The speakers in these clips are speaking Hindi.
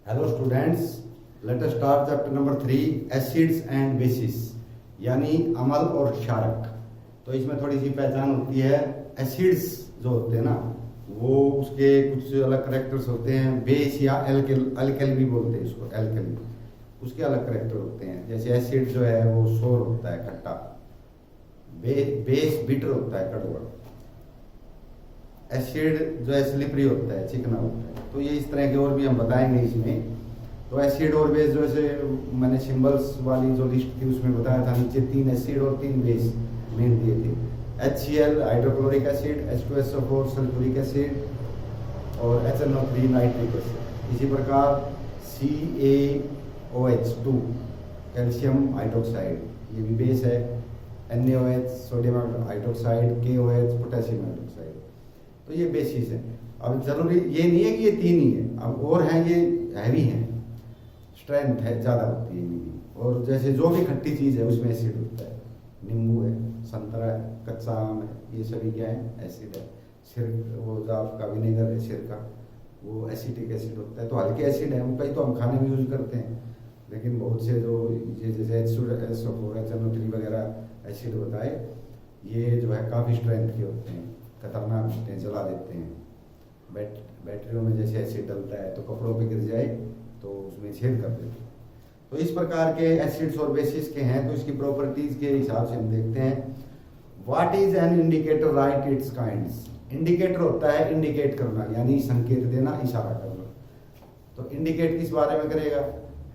Hello students, let us start chapter number 3 acids and bases, यानी अम्ल और क्षारक। तो इसमें थोड़ी सी पहचान होती है। एसिड्स जो होते हैं ना, वो उसके कुछ अलग करेक्टर्स होते हैं। बेस या अल्केल भी बोलते हैं इसको, अल्केल, उसके अलग करेक्टर होते हैं। जैसे एसिड जो है वो सोर होता है, खट्टा। बेस बिटर होता है, कड़वा। एसिड जो है स्लिपरी होता है, चिकना होता है। तो ये इस तरह के और भी हम बताएंगे इसमें। तो एसिड और बेस जो है, मैंने सिंबल्स वाली जो लिस्ट थी उसमें बताया था, नीचे 3 एसिड और 3 बेस मेन दिए थे। HCl hydrochloric acid, H2SO4 sulphuric acid और HNO3 नाइट्रिक एसिड। इसी प्रकार CaOH2 कैल्शियम हाइड्रोक्साइड, ये भी बेस है। NaOH sodium hydroxide, KOH potassium hydroxide. तो ये बेसिस है। अब जरूरी ये नहीं है कि ये 3 ही है, अब और हैं, ये हैवी हैं, स्ट्रेंथ है ज़्यादा होती है इनकी। और जैसे जो भी खट्टी चीज़ है उसमें एसिड होता है। नींबू है, संतरा है, कच्चा आम है, ये सभी क्या है, एसिड है। सिर वो जो आपका विनेगर है सिर का, वो एसिटिक एसिड होता है। तो हल्के एसिड है, कई तो हम खाने में यूज करते हैं, लेकिन बहुत से जो ये जैसे H2SO4 HNO3 वगैरह एसिड बताए, ये जो है काफ़ी स्ट्रेंथ के होते हैं, खतरनाक होते हैं, जला देते हैं। बैटरियों में जैसे एसिड डलता है तो कपड़ों पे गिर जाए तो उसमें छेद कर देते हैं। तो इस प्रकार के एसिड्स और बेसिस के हैं। तो इसकी प्रॉपर्टीज के हिसाब से हम देखते हैं। What is an indicator, right it's kinds. Indicator होता है इंडिकेट करना, यानी संकेत देना, इशारा करना। तो इंडिकेट किस बारे में करेगा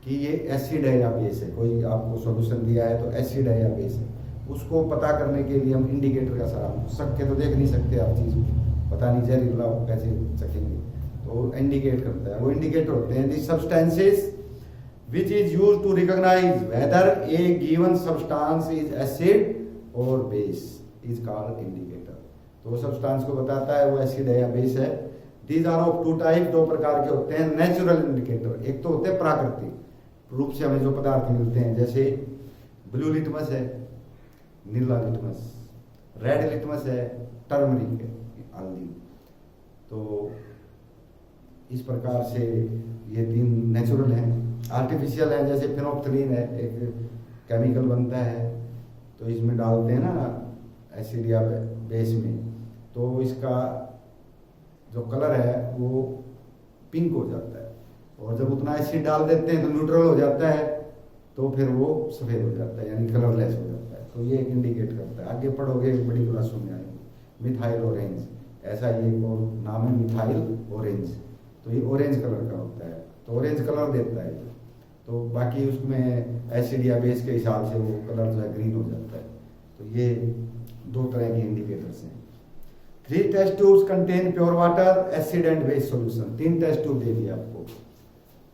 कि ये एसिड है या बेस है। कोई आपको सॉल्यूशन दिया है तो एसिड है या बेस है, उसको पता करने के लिए हम इंडिकेटर का सहारा। सक के तो देख नहीं सकते आप चीज़ को, पता नहीं जहरीला हो कैसे चखेंगे, तो इंडिकेट करता है। वो इंडिकेटर होते हैं the substances which is used to recognise whether a given substance is acid और बेस इज कॉल्ड इंडिकेटर। तो वो सब्सटेंस को बताता है वो एसिड है या बेस है। दीज आर ऑफ 2 टाइप, 2 प्रकार के होते हैं। नेचुरल इंडिकेटर, एक तो होते हैं प्राकृतिक रूप से हमें जो पदार्थ मिलते हैं, जैसे ब्लू लिटमस है, नीला लिटमस, रेड लिटमस है, टर्मरिक है, हल्दी। तो इस प्रकार से ये 3 नेचुरल हैं। आर्टिफिशियल है, जैसे फिनोप्थलीन है, एक केमिकल बनता है, तो इसमें डालते हैं ना एसिड या बेस में, तो इसका जो कलर है वो पिंक हो जाता है। और जब उतना एसिड डाल देते हैं तो न्यूट्रल हो जाता है, तो फिर वो सफ़ेद हो जाता है, यानी कलरलेस हो जाता है। तो ये एक इंडिकेट करता है। आगे पढ़ोगे बड़ी क्लासों में आएंगे। मिथाइल ऑरेंज, ऐसा ये और नाम है, मिथाइल ऑरेंज। तो ये ऑरेंज कलर का होता है, तो ऑरेंज कलर देता है। तो बाकी उसमें एसिड या बेस के हिसाब से वो कलर जो है ग्रीन हो जाता है। तो ये 2 तरह के इंडिकेटर्स हैं। 3 test tubes contain pure water, acid and base solution. 3 test tube दे दिए आपको।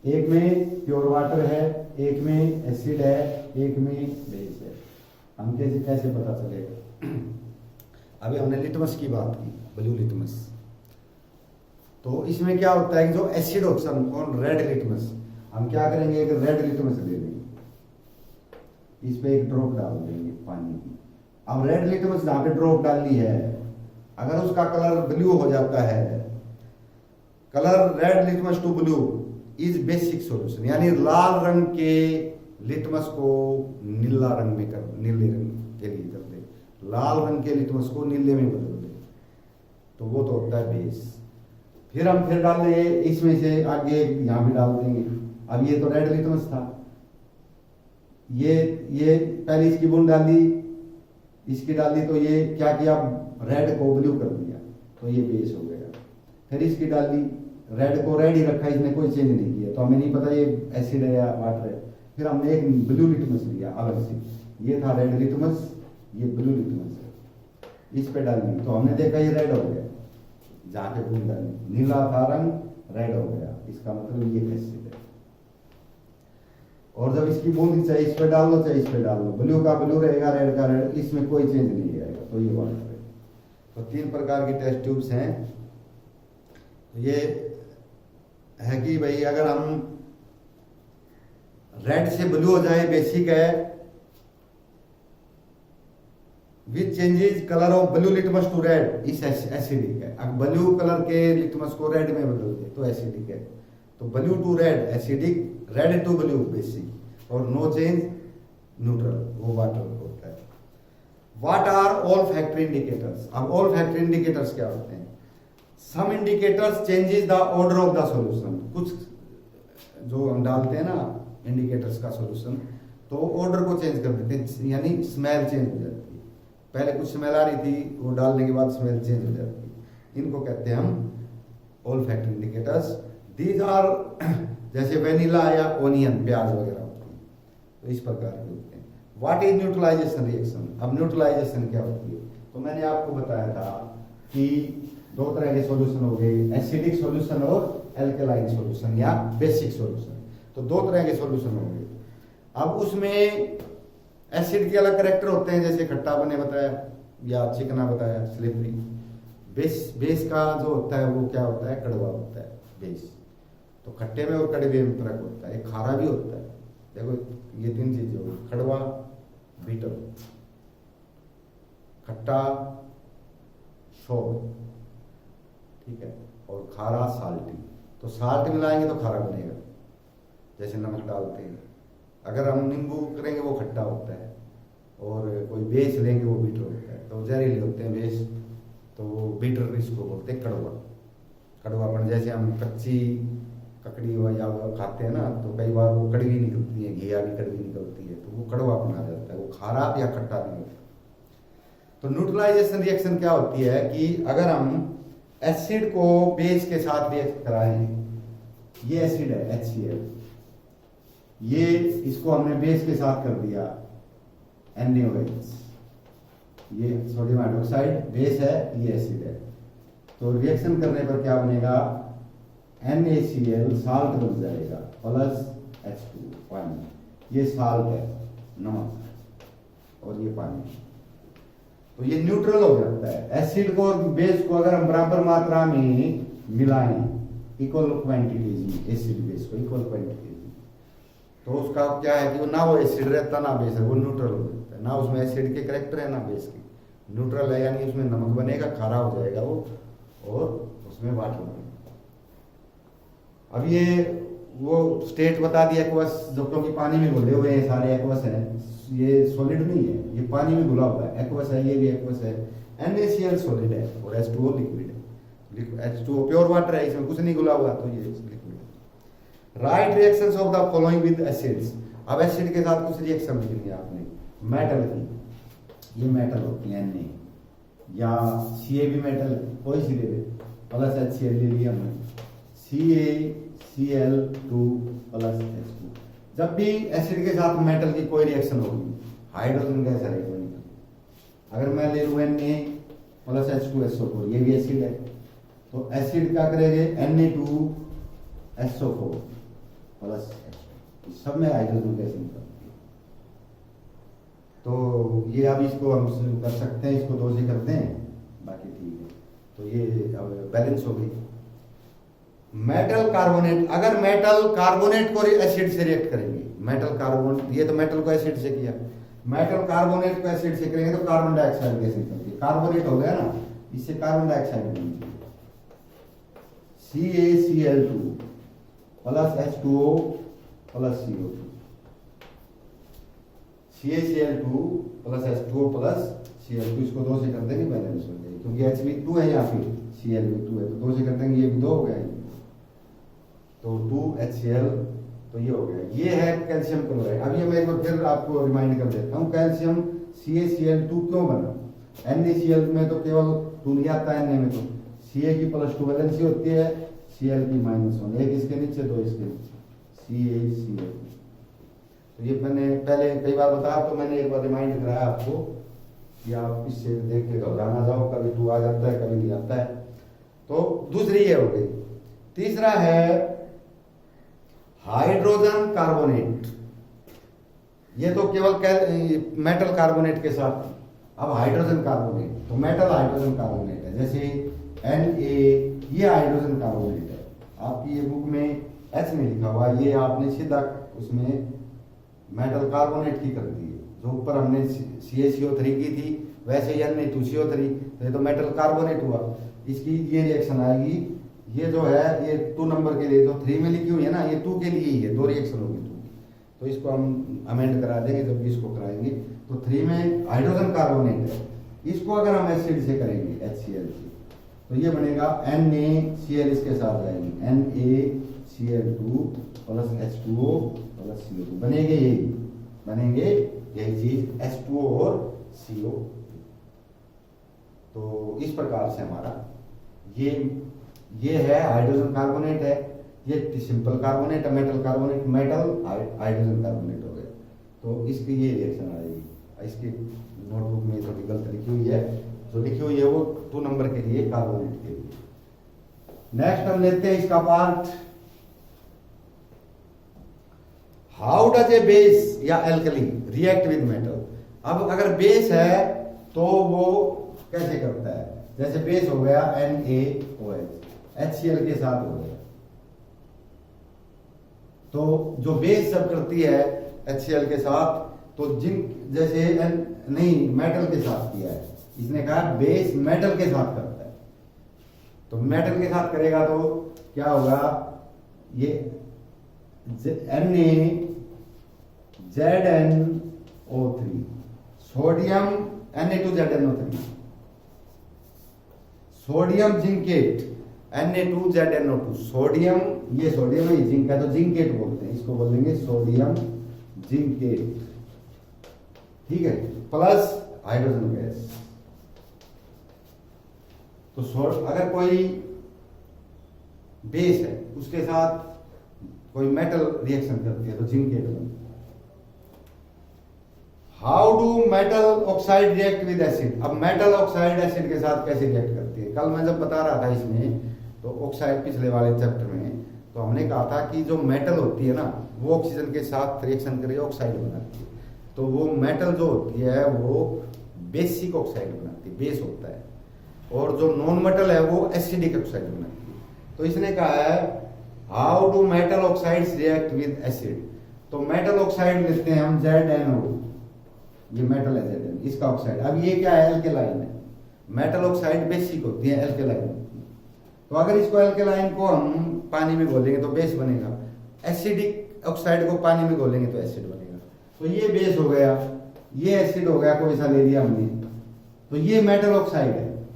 एक में प्योर वाटर है, एक में एसिड है, एक में बेस है। हम कैसे पता चलेगा। अभी हमने लिटमस की बात की, ब्लू लिटमस। तो इसमें क्या होता है कि जो एसिड ऑप्शन और रेड लिटमस, हम क्या करेंगे, एक रेड लिटमस ले लेंगे, इस पे एक ड्रॉप डाल देंगे पानी की। अब रेड लिटमस जहां पे ड्रॉप डाली है, अगर उसका कलर ब्लू हो जाता है, colour red litmus to blue is basic solution, यानी लाल रंग के लिटमस को नीला रंग में कर, नीले रंग के लिए कर दे, लाल रंग के लिटमस को नीले में बदल दे, तो वो तो होता है बेस। फिर हम डाल देंगे इसमें से आगे, यहाँ भी डाल देंगे। अब ये तो रेड लिटमस था, ये पहले इसकी बूंद डाली, इसकी डाली, तो ये क्या किया, रेड को ब्लू कर दिया, तो ये बेस हो गया। फिर इसकी डाली, रेड को रेड ही रखा, इसने कोई चेंज नहीं किया, तो हमें नहीं पता ये एसिड है या वाटर है। फिर हमने एक ब्लू लिटमस लिया अलग से, ये था रेड लिटमस, ये ब्लू लिटमस है, इस पे डाली, तो हमने देखा ये रेड हो गया। जहाँ पे बूंद डाली, नीला था रंग, रेड हो गया, इसका मतलब ये एसिड है। और जब इसकी बूंद चाहे इस पे डाल लो चाहे इस पे डाल लो, ब्लू का ब्लू रहेगा, रेड का रेड, इसमें कोई चेंज नहीं आएगा, तो ये वाटर है। तो 3 प्रकार की टेस्ट ट्यूब्स हैं। ये है कि भाई अगर हम रेड से ब्लू हो जाए, बेसिक है, which changes colour of blue litmus to red, is acidic है। अब ब्लू कलर के लिटमस को रेड में बदल दे तो एसिडिक है। तो blue to red acidic, red to blue basic, और नो चेंज न्यूट्रल, वो वाटर होता है। What are olfactory indicators? अब ऑल फैक्टरी इंडिकेटर्स क्या होते हैं? Some indicators changes the odour of the solution. कुछ जो हम डालते हैं ना इंडिकेटर्स का सॉल्यूशन, तो ऑर्डर को चेंज कर देते हैं, यानी स्मेल चेंज हो जाती है। पहले कुछ स्मेल आ रही थी, वो डालने के बाद स्मेल चेंज हो जाती है। इनको कहते हैं हम olfactory indicators. These are जैसे वेनिला या ओनियन, प्याज वगैरह होती है, तो इस प्रकार के होते हैं। What is neutralisation reaction? अब न्यूट्रलाइजेशन क्या होती है? तो मैंने आपको बताया था कि दो तरह के सॉल्यूशन हो गए, एसिडिक सॉल्यूशन और एल्कलाइन सॉल्यूशन या बेसिक सॉल्यूशन। तो दो तरह के सॉल्यूशन हो गए। अब उसमें एसिड के अलग कैरेक्टर होते हैं, जैसे खट्टा बने बताया या चिकना बताया, स्लिपरी। बेस का जो होता है वो क्या होता है? कड़वा होता है बेस। तो खट्टे में और कड़वे में फर्क होता है। खारा भी होता है। देखो ये तीन चीजें हो गई, खड़वा, बीटर, खट्टा, शोर, ठीक है, और खारा, साल्टी। तो साल्ट मिलाएंगे तो खारा बनेगा, जैसे नमक डालते हैं। अगर हम नींबू करेंगे वो खट्टा होता है, और कोई बेस लेंगे वो बीटर होता है। तो जहरीले होते हैं बेस, तो वो बीटर इसको बोलते हैं कड़वा। कड़वापन, जैसे हम कच्ची ककड़ी या खाते हैं ना, तो कई बार वो कड़वी निकलती है, घिया भी कड़वी निकलती है, तो वो कड़वापन आ जाता है, वो खारा या खट्टा नहीं होता। तो न्यूट्रलाइजेशन रिएक्शन क्या होती है कि अगर हम एसिड को बेस के साथ रिएक्ट कराएं, ये एसिड है HCl, ये इसको हमने बेस के साथ कर दिया NaOH, ये सोडियम हाइड्रोक्साइड बेस है, ये एसिड है। तो रिएक्शन करने पर क्या बनेगा? NaCl साल्ट बन जाएगा प्लस H2 पानी। ये साल्ट है, नमक, और ये पानी। तो ये न्यूट्रल हो जाता है। एसिड को और बेस को अगर हम बराबर मात्रा में मिलाएं, इक्वल क्वांटिटीज में, एसिड बेस को इक्वल क्वांटिटीज में, तो उसका क्या है कि वो ना वो एसिड रहता ना बेस है, वो न्यूट्रल हो जाता है। ना उसमें एसिड के करेक्टर है ना बेस के, न्यूट्रल है, यानी उसमें नमक बनेगा, खारा हो जाएगा वो, और उसमें वाटर बनेगा। अब ये वो स्टेट बता दिया एक्वस, जो क्योंकि पानी में घुले हुए हैं सारे एक्वस हैं, ये सॉलिड नहीं है, ये पानी में घुला हुआ है, एक्वस है, ये भी एक्वस है। NaCl सॉलिड है और H2O लिक्विड है। H2O प्योर वाटर है, इसमें कुछ नहीं घुला हुआ, तो ये लिक्विड है। Right reactions of the following with acids. अब एसिड के साथ कुछ रिएक्शन लिखनी है आपने। मेटल की, ये मेटल होती है Na, या Ca भी मेटल, कोई सी ले ले, प्लस HCl ले लिया हमने, CaCl2 प्लस H2। जब भी एसिड के साथ मेटल की कोई रिएक्शन होगी, हाइड्रोजन गैस है इलेक्ट्रॉनिक। अगर मैं ले लूँ Na प्लस H2SO4, ये भी एसिड है, तो एसिड क्या करेंगे? Na2SO4 प्लस H2, सब में हाइड्रोजन गैस निकलती है। तो ये अब इसको हम कर सकते हैं, इसको 2 से कर दें, बाकी ठीक है। तो ये अब बैलेंस हो गई। मेटल कार्बोनेट, अगर मेटल कार्बोनेट को एसिड से रिएक्ट करेंगे, मेटल कार्बोनेट, ये तो मेटल को एसिड से किया, मेटल कार्बोनेट को एसिड से करेंगे तो कार्बन डाइऑक्साइड गैस निकलती है। कार्बोनेट हो गया ना, इससे कार्बन डाइऑक्साइड बनती है, CaCl2 plus H2O plus CO2, CaCl2 plus H2O plus Cl2, इसको 2 से कर देंगे, बैलेंस हो जाएगी, क्योंकि Hb2 है यहाँ पे, Cl2 है, तो 2 से कर देंगे, ये भी 2 हो गया, तो 2HCl, तो ये हो गया। ये है कैल्शियम क्लोराइड। अब ये मैं एक बार फिर आपको रिमाइंड कर देता हूँ, कैल्शियम CaCl2 क्यों बना? NaCl में तो केवल 2 नहीं आता है, Na में तो Ca की +2 वैलेंसी होती है, Cl की -1, एक इसके नीचे 2 इसके नीचे, CaCl। तो ये मैंने पहले कई बार बताया, तो मैंने एक बार रिमाइंड कराया आपको कि आप इससे देख के घबरा ना जाओ, कभी 2 आ जाता है, कभी नहीं आता है। तो दूसरी ये हो गई। तीसरा है हाइड्रोजन कार्बोनेट। ये तो केवल मेटल कार्बोनेट के साथ। अब हाइड्रोजन कार्बोनेट, तो मेटल हाइड्रोजन कार्बोनेट है, जैसे Na, ये हाइड्रोजन कार्बोनेट है। आपकी ये बुक में H में लिखा हुआ, ये आपने सीधा उसमें मेटल कार्बोनेट की कर दी है। जो ऊपर हमने CaCO3 की थी, वैसे ही Na2CO3, तो ये तो मेटल कार्बोनेट हुआ। इसकी ये रिएक्शन आएगी, ये जो है ये 2 नंबर के लिए जो 3 में लिखी हुई है ना, ये 2 के लिए ही है, 2 रिएक्शन होगी 2 की। तो इसको हम अमेंड करा देंगे जब भी इसको कराएंगे। तो 3 में हाइड्रोजन कार्बोनेट है, इसको अगर हम एसिड से करेंगे HCl से, तो ये बनेगा NaCl, इसके साथ आएगी NaCl2 plus H2O plus CO2, बनेंगे यही चीज H2O और CO। तो इस प्रकार से हमारा ये है हाइड्रोजन कार्बोनेट है, ये सिंपल कार्बोनेट है, metal carbonate, metal hydrogen carbonate हो गया। तो इसकी ये रिएक्शन आएगी। इसकी नोटबुक में थोड़ी गलत लिखी हुई है, जो लिखी हुई है वो 2 नंबर के लिए, कार्बोनेट के लिए। नेक्स्ट हम लेते हैं इसका part, how does a base या एल्कली रिएक्ट विद मेटल। अब अगर बेस है तो वो कैसे करता है, जैसे बेस हो गया NaOH, HCl के साथ हो गया। तो जो बेस जब करती है HCl के साथ, तो जिंक जैसे नहीं मेटल के साथ किया है, इसने कहा बेस मेटल के साथ करता है। तो मेटल के साथ करेगा तो क्या होगा, ये ZnO3 sodium Na2ZnO3, sodium zincate Na2ZnO2, sodium, ये सोडियम है, जिंक है तो जिंकेट बोलते हैं, इसको बोलेंगे सोडियम जिंकेट, ठीक है, प्लस हाइड्रोजन गैस। तो अगर कोई बेस है उसके साथ कोई मेटल रिएक्शन करती है तो जिंकेट बनती है। How do metal oxide react with acid. अब मेटल ऑक्साइड एसिड के साथ कैसे रिएक्ट करती है, कल मैं जब बता रहा था इसमें, तो ऑक्साइड पिछले वाले चैप्टर में, तो हमने कहा था कि जो मेटल होती है ना, वो ऑक्सीजन के साथ रिएक्शन करके ऑक्साइड बनाती है। तो वो मेटल जो होती है वो बेसिक ऑक्साइड बनाती है, बेस होता है, और जो नॉन मेटल है वो एसिडिक ऑक्साइड बनाती है। तो इसने कहा है how do metal oxides react with acid. तो मेटल ऑक्साइड लेते हैं हम ZnO, ये मेटल है Zn, इसका ऑक्साइड। अब ये क्या है, एल्केलाइन है। मेटल ऑक्साइड बेसिक होती है, एल्केलाइन होती है। तो अगर इसको एल्केलाइन को हम पानी में घोलेंगे तो बेस बनेगा, एसिडिक ऑक्साइड को पानी में घोलेंगे तो एसिड बनेगा। तो ये बेस हो गया, ये एसिड हो गया, कोई सा ले लिया हमने, तो ये मेटल ऑक्साइड है,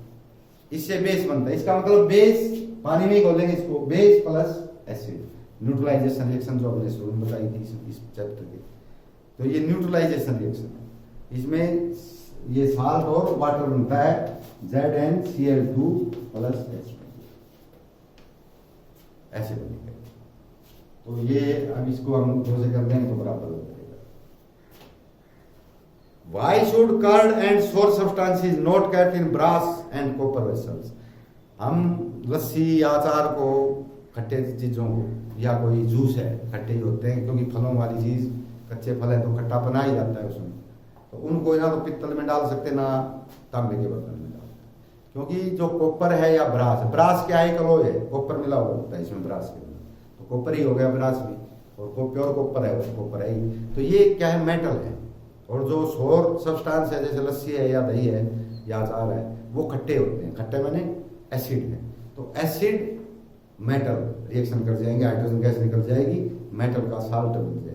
इससे बेस बनता है। इसका मतलब बेस पानी में ही घोलेंगे इसको, base plus acid, neutralisation reaction जो हमने शुरू में बताई थी इस चैप्टर की। तो ये न्यूट्रलाइजेशन रिएक्शन है, इसमें ये साल्ट और वाटर बनता है ZnCl2 प्लस H2, ऐसे बनेगा। तो ये अब इसको हम 2 से कर देंगे तो बराबर हो जाएगा। Why should curd and sour substances not kept in brass and copper vessels? हम लस्सी या अचार को, खट्टे चीजों को, या कोई जूस है, खट्टे ही होते हैं क्योंकि फलों वाली चीज, कच्चे फल है तो खट्टा बना ही जाता है उसमें। तो उनको ना तो पित्तल में डाल सकते ना तांबे के बर्तन में डाल, क्योंकि जो कॉपर है या ब्रास, ब्रास क्या है, कलोय है, कॉपर मिला हुआ होता है इसमें ब्रास के अंदर, तो कॉपर ही हो गया ब्रास भी, और प्योर कॉपर है, कॉपर है ही। तो ये क्या है, मेटल है। और जो सोर सब्सटेंस है जैसे लस्सी है या दही है या अचार है, वो खट्टे होते हैं, खट्टे माने एसिड है। तो एसिड मेटल रिएक्शन कर जाएंगे, हाइड्रोजन गैस निकल जाएगी, मेटल का साल्ट बन जाएगा।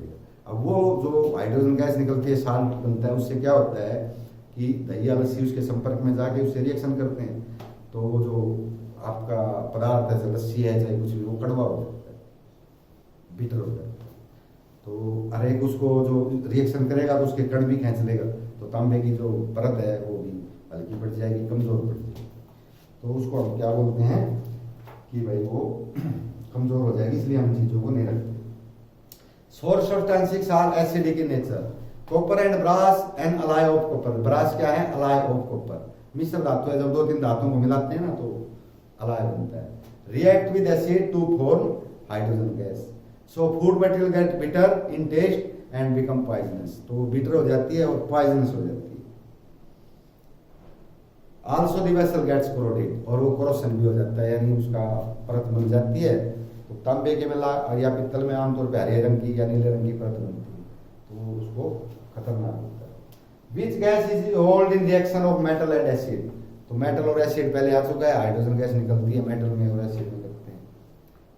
अब वो जो हाइड्रोजन गैस निकलती है, साल्ट बनता है, उससे क्या होता है कि दही या लस्सी उसके संपर्क में जाके उससे रिएक्शन करते हैं, तो वो जो आपका पदार्थ है, लस्सी है चाहे कुछ भी, वो कड़वा हो जाता है, बिटर हो जाता है। तो हर एक उसको जो रिएक्शन करेगा तो उसके कण भी खींच लेगा, तो तांबे की जो परत है वो भी हल्की पड़ जाएगी, कमजोर पड़ जाएगी। तो उसको हम क्या बोलते हैं कि भाई वो कमजोर हो जाएगी, इसलिए हम चीजों को नहीं रखते। Sour substances are acidic in nature, copper and brass and alloy of copper. Brass क्या है, अलाय ऑफ कॉपर, मिश्र धातु है, जब 2-3 धातुओं को मिलाते हैं ना तो अलाय बनता है। React with acid to form hydrogen gas, so food material get bitter in taste and become poisonous. तो बिटर हो जाती है और पॉइजनस हो जाती है। Also the vessel gets corroded, और वो कोरोशन भी हो जाता है, यानी उसका परत बन जाती है। तो तांबे के में या पित्तल में आमतौर पर हरे रंग की या नीले रंग की परत बनती है, तो उसको खतरनाक होता है। Which gas is hold in reaction of metal and acid. तो मेटल और एसिड पहले आ चुका है, हाइड्रोजन गैस निकलती है मेटल में और एसिड में करते हैं।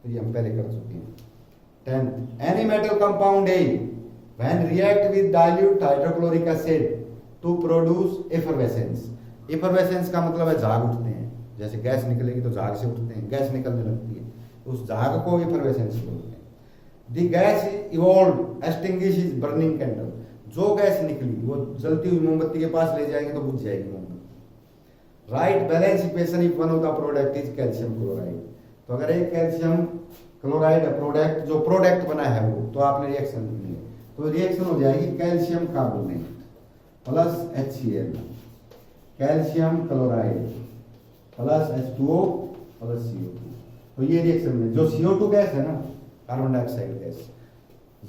तो ये हम पहले कर चुके हैं। 10th, any metal compound a when react with dilute hydrochloric acid to produce effervescence. Effervescence का मतलब है झाग उठते हैं, जैसे गैस निकलेगी तो झाग से उठते हैं, गैस निकलने लगती है, उस झाग को एफरवेसेंस बोलते हैं। The gas evolve extinguishes burning candle, जो गैस निकली वो जलती हुई मोमबत्ती के पास ले जाएंगे तो बुझ जाएगी मोमबत्ती। Right balance equation if one of the product is calcium chloride. तो अगर एक कैल्शियम क्लोराइड प्रोडक्ट जो प्रोडक्ट बना है वो, तो आपने रिएक्शन लिखनी है, तो रिएक्शन हो जाएगी calcium carbonate plus HCl, calcium chloride plus H2O plus CO2। तो ये रिएक्शन में जो CO2 गैस है ना, कार्बन डाइऑक्साइड गैस,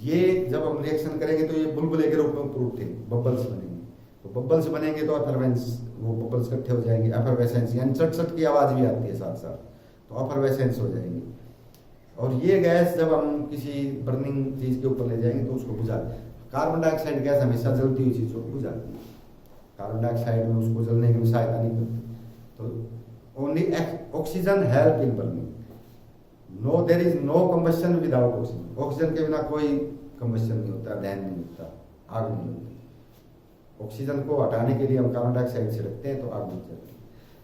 ये जब हम रिएक्शन करेंगे तो ये बुलबुले के रूप में ऊपर उठते हैं, बबल्स बनेंगे। तो बबल्स बनेंगे तो एफरवेंस, वो बबल्स इकट्ठे हो जाएंगे, एफरवेसेंस यानी चट चट की आवाज भी आती है साथ साथ, तो एफरवेसेंस हो जाएंगी। और ये गैस जब हम किसी बर्निंग चीज के ऊपर ले जाएंगे तो उसको बुझा, कार्बन डाइऑक्साइड गैस हमेशा जलती हुई चीज को बुझाती है, कार्बन डाइऑक्साइड में उसको जलने की सहायता नहीं करती। तो only oxygen help in burning, no there is no combustion without oxygen. Oxygen के बिना कोई कंबशन नहीं होता, दहन नहीं होता, आग नहीं होती। ऑक्सीजन को हटाने के लिए हम कार्बन डाइऑक्साइड छिड़कते हैं तो आग नहीं चलती।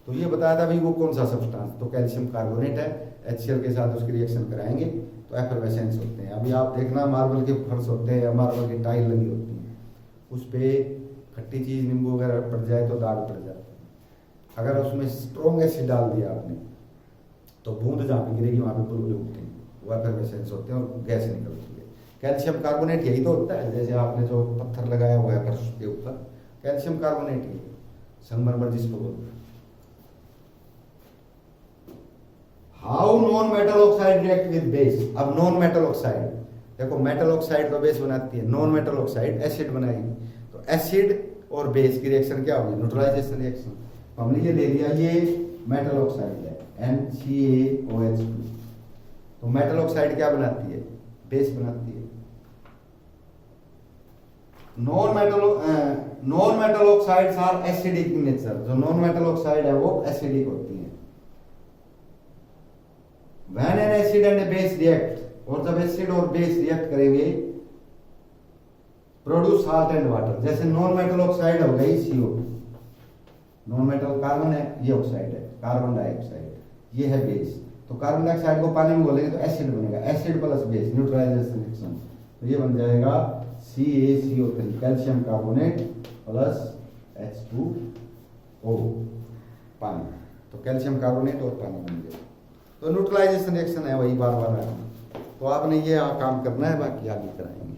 तो ये बताया था भाई वो कौन सा सब्सटेंस, तो कैल्शियम कार्बोनेट है, HCl के साथ उसकी रिएक्शन कराएंगे तो एफरवेसेंस होते हैं। अभी आप देखना मार्बल के फर्श होते हैं या मार्बल की टाइल लगी होती है, उस पर खट्टी चीज नींबू वगैरह पड़ जाए तो दाग पड़ जाता है। अगर उसमें स्ट्रॉन्ग एसिड डाल दिया आपने तो बूंद जहाँ पे गिरेगी वहाँ पे बुलबुले उठते हैं, वो एफरवेसेंस होते हैं और गैस निकलती है। कैल्शियम कार्बोनेट यही तो होता है, जैसे आपने जो पत्थर लगाया हुआ है फर्श के ऊपर, कैल्शियम कार्बोनेट ही संगमरमर जिसको बोलते हैं। How non metal oxide react with base. अब नॉन मेटल ऑक्साइड, देखो मेटल ऑक्साइड तो बेस बनाती है, नॉन मेटल ऑक्साइड एसिड बनाएगी, तो एसिड और बेस की रिएक्शन क्या होगी, न्यूट्रलाइजेशन रिएक्शन। तो हमने ये ले लिया, ये मेटल ऑक्साइड है NCaOH2, तो मेटल ऑक्साइड क्या बनाती है, बेस बनाती है। Non metal oxides are acidic in nature, जो नॉन मेटल ऑक्साइड है वो एसिडिक होती है। When an acid and a base react, और जब एसिड और बेस रिएक्ट करेंगे प्रोड्यूस साल्ट एंड वाटर। जैसे नॉन मेटल ऑक्साइड हो गई CO2, नॉन मेटल कार्बन है, ये ऑक्साइड है कार्बन डाइऑक्साइड, ये है बेस। तो कार्बन डाइऑक्साइड को पानी में घोलेंगे तो एसिड बनेगा, acid plus base neutralization reaction, तो ये बन जाएगा CaCO3 calcium carbonate plus H2O पानी, तो कैल्शियम कार्बोनेट और पानी बन गया। तो न्यूट्रलाइजेशन रिएक्शन है, वही बार बार आएगा। तो आपने ये काम करना है, बाकी आगे कराएंगे।